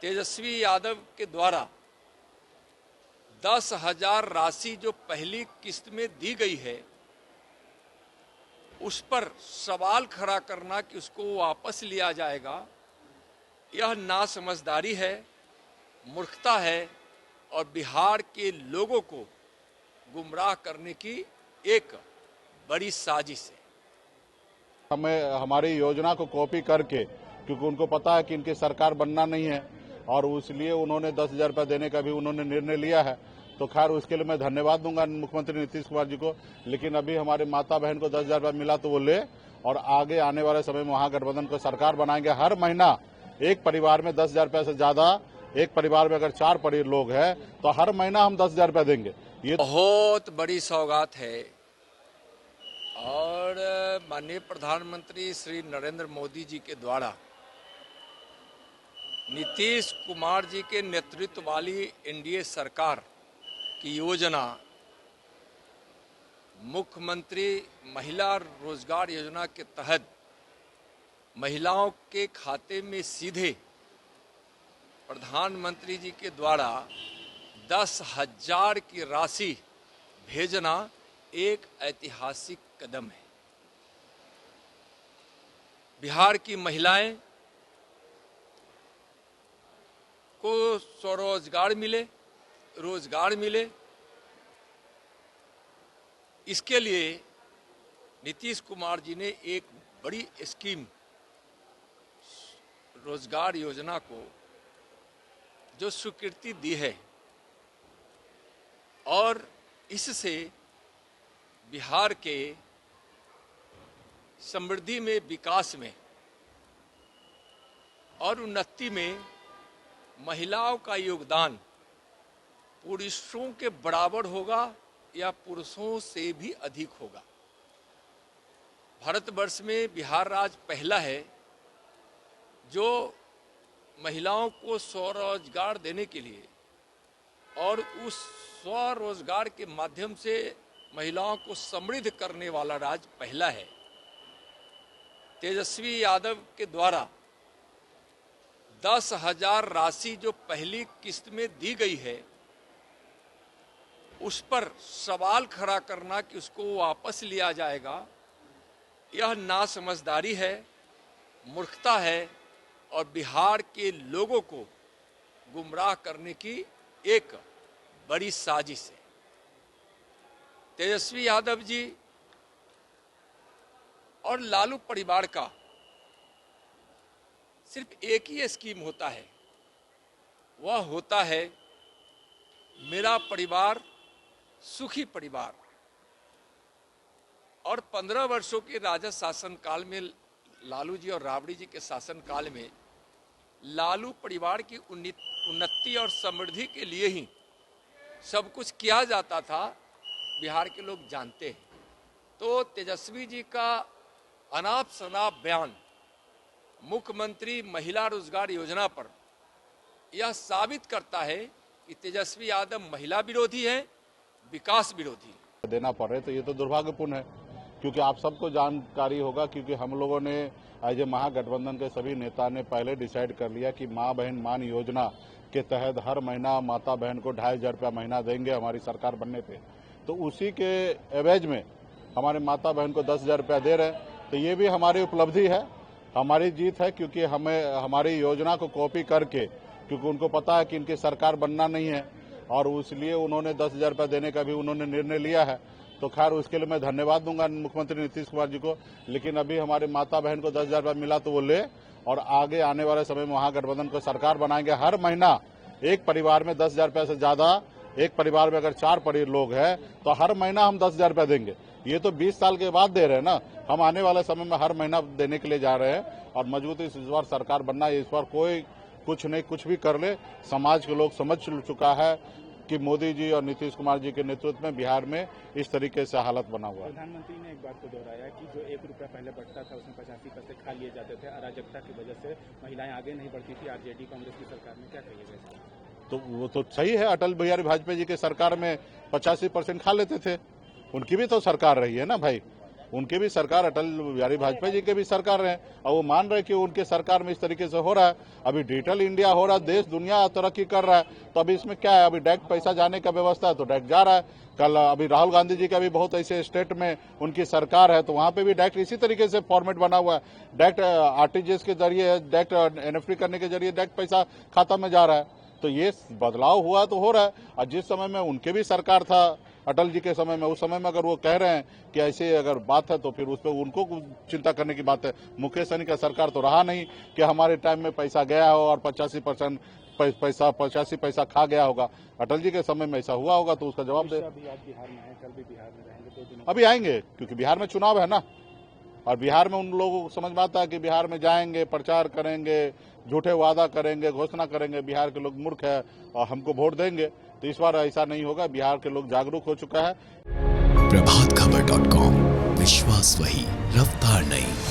तेजस्वी यादव के द्वारा 10,000 राशि जो पहली किस्त में दी गई है उस पर सवाल खड़ा करना कि उसको वापस लिया जाएगा, यह नासमझदारी है, मूर्खता है और बिहार के लोगों को गुमराह करने की एक बड़ी साजिश है। हमें हमारी योजना को कॉपी करके, क्योंकि उनको पता है कि इनकी सरकार बनना नहीं है और इसलिए उन्होंने 10,000 रुपये देने का भी उन्होंने निर्णय लिया है। तो खैर उसके लिए मैं धन्यवाद दूंगा मुख्यमंत्री नीतीश कुमार जी को। लेकिन अभी हमारे माता बहन को 10,000 रुपये मिला तो वो ले, और आगे आने वाले समय में महागठबंधन को सरकार बनाएंगे। हर महीना एक परिवार में 10,000 रुपये से ज्यादा, एक परिवार में अगर 4 लोग हैं तो हर महीना हम 10,000 रुपये देंगे। ये बहुत बड़ी सौगात है और माननीय प्रधानमंत्री श्री नरेंद्र मोदी जी के द्वारा नीतीश कुमार जी के नेतृत्व वाली एनडीए सरकार की योजना मुख्यमंत्री महिला रोजगार योजना के तहत महिलाओं के खाते में सीधे प्रधानमंत्री जी के द्वारा 10,000 की राशि भेजना एक ऐतिहासिक कदम है। बिहार की महिलाएं को स्वरोजगार मिले, रोजगार मिले, इसके लिए नीतीश कुमार जी ने एक बड़ी स्कीम रोजगार योजना को जो स्वीकृति दी है और इससे बिहार के समृद्धि में, विकास में और उन्नति में महिलाओं का योगदान पुरुषों के बराबर होगा या पुरुषों से भी अधिक होगा। भारतवर्ष में बिहार राज्य पहला है जो महिलाओं को स्वरोजगार देने के लिए और उस स्वरोजगार के माध्यम से महिलाओं को समृद्ध करने वाला राज्य पहला है। तेजस्वी यादव के द्वारा 10,000 राशि जो पहली किस्त में दी गई है उस पर सवाल खड़ा करना कि उसको वापस लिया जाएगा, यह नासमझदारी है, मूर्खता है और बिहार के लोगों को गुमराह करने की एक बड़ी साजिश है। तेजस्वी यादव जी और लालू परिवार का सिर्फ एक ही स्कीम होता है, वह होता है मेरा परिवार सुखी परिवार। और 15 वर्षों के राजद शासन काल में, लालू जी और राबड़ी जी के शासन काल में लालू परिवार की उन्नति और समृद्धि के लिए ही सब कुछ किया जाता था, बिहार के लोग जानते हैं। तो तेजस्वी जी का अनाप शनाप बयान मुख्यमंत्री महिला रोजगार योजना पर यह साबित करता है कि तेजस्वी यादव महिला विरोधी है, विकास विरोधी देना पड़ रहे, तो ये तो दुर्भाग्यपूर्ण है। क्योंकि आप सबको जानकारी होगा, क्योंकि हम लोगों ने आज महागठबंधन के सभी नेता ने पहले डिसाइड कर लिया कि माँ बहन मान योजना के तहत हर महीना माता बहन को 2,500 रुपया महीना देंगे हमारी सरकार बनने पे। तो उसी के एवज में हमारे माता बहन को 10,000 रुपया दे रहे हैं। तो ये भी हमारी उपलब्धि है, हमारी जीत है, क्योंकि हमें हमारी योजना को कॉपी करके, क्योंकि उनको पता है कि इनकी सरकार बनना नहीं है और इसलिए उन्होंने 10,000 रुपये देने का भी उन्होंने निर्णय लिया है। तो खैर उसके लिए मैं धन्यवाद दूंगा मुख्यमंत्री नीतीश कुमार जी को। लेकिन अभी हमारे माता बहन को 10,000 रुपये मिला तो वो ले, और आगे आने वाले समय में महागठबंधन को सरकार बनाएंगे। हर महीना एक परिवार में 10,000 रुपये से ज्यादा, एक परिवार में अगर 4 लोग हैं तो हर महीना हम 10,000 रुपये देंगे। ये तो 20 साल के बाद दे रहे हैं ना, हम आने वाले समय में हर महीना देने के लिए जा रहे हैं। और मजबूती इस बार सरकार बनना है, इस बार कोई कुछ नहीं, कुछ भी कर ले, समाज के लोग समझ चुका है कि मोदी जी और नीतीश कुमार जी के नेतृत्व में बिहार में इस तरीके से हालत बना हुआ है। प्रधानमंत्री ने एक बात को दोहराया कि जो 1 रुपया पहले बढ़ता था उसमें 85 पैसे खा लिए जाते थे, अराजकता की वजह से महिलाएं आगे नहीं बढ़ती थी आरजेडी कांग्रेस की सरकार में। क्या कहिएगा? तो वो तो सही है, अटल बिहारी वाजपेयी जी के सरकार में 85% खा लेते थे, उनकी भी तो सरकार रही है ना भाई। उनके भी सरकार, अटल बिहारी वाजपेयी जी के भी सरकार रहे, और वो मान रहे कि उनके सरकार में इस तरीके से हो रहा है। अभी डिजिटल इंडिया हो रहा है, देश दुनिया तरक्की कर रहा है, तो अभी इसमें क्या है, अभी डायरेक्ट पैसा जाने का व्यवस्था है तो डायरेक्ट जा रहा है। कल अभी राहुल गांधी जी का भी बहुत ऐसे स्टेट में उनकी सरकार है, तो वहां पे भी डायरेक्ट इसी तरीके से फॉर्मेट बना हुआ है, डायरेक्ट आरटीजीएस के जरिए, डायरेक्ट एनएफटी करने के जरिए डायरेक्ट पैसा खाता में जा रहा है। तो ये बदलाव हुआ तो हो रहा है। और जिस समय में उनके भी सरकार था, अटल जी के समय में, उस समय में अगर वो कह रहे हैं कि ऐसे अगर बात है तो फिर उस पर उनको चिंता करने की बात है। मुकेश सहनी का सरकार तो रहा नहीं कि हमारे टाइम में पैसा गया हो और 85% पैसा खा गया होगा। अटल जी के समय में ऐसा हुआ होगा तो उसका जवाब दे। अभी आप बिहार में हैं, कल भी बिहार में रहेंगे, 2 दिनों अभी आएंगे क्योंकि बिहार में चुनाव है ना, और बिहार में उन लोगों को समझ में आता है कि बिहार में जाएंगे, प्रचार करेंगे, झूठे वादा करेंगे, घोषणा करेंगे, बिहार के लोग मूर्ख है और हमको वोट देंगे। तो इस बार ऐसा नहीं होगा, बिहार के लोग जागरूक हो चुका है। प्रभातखबर.com, विश्वास वही, रफ्तार नहीं।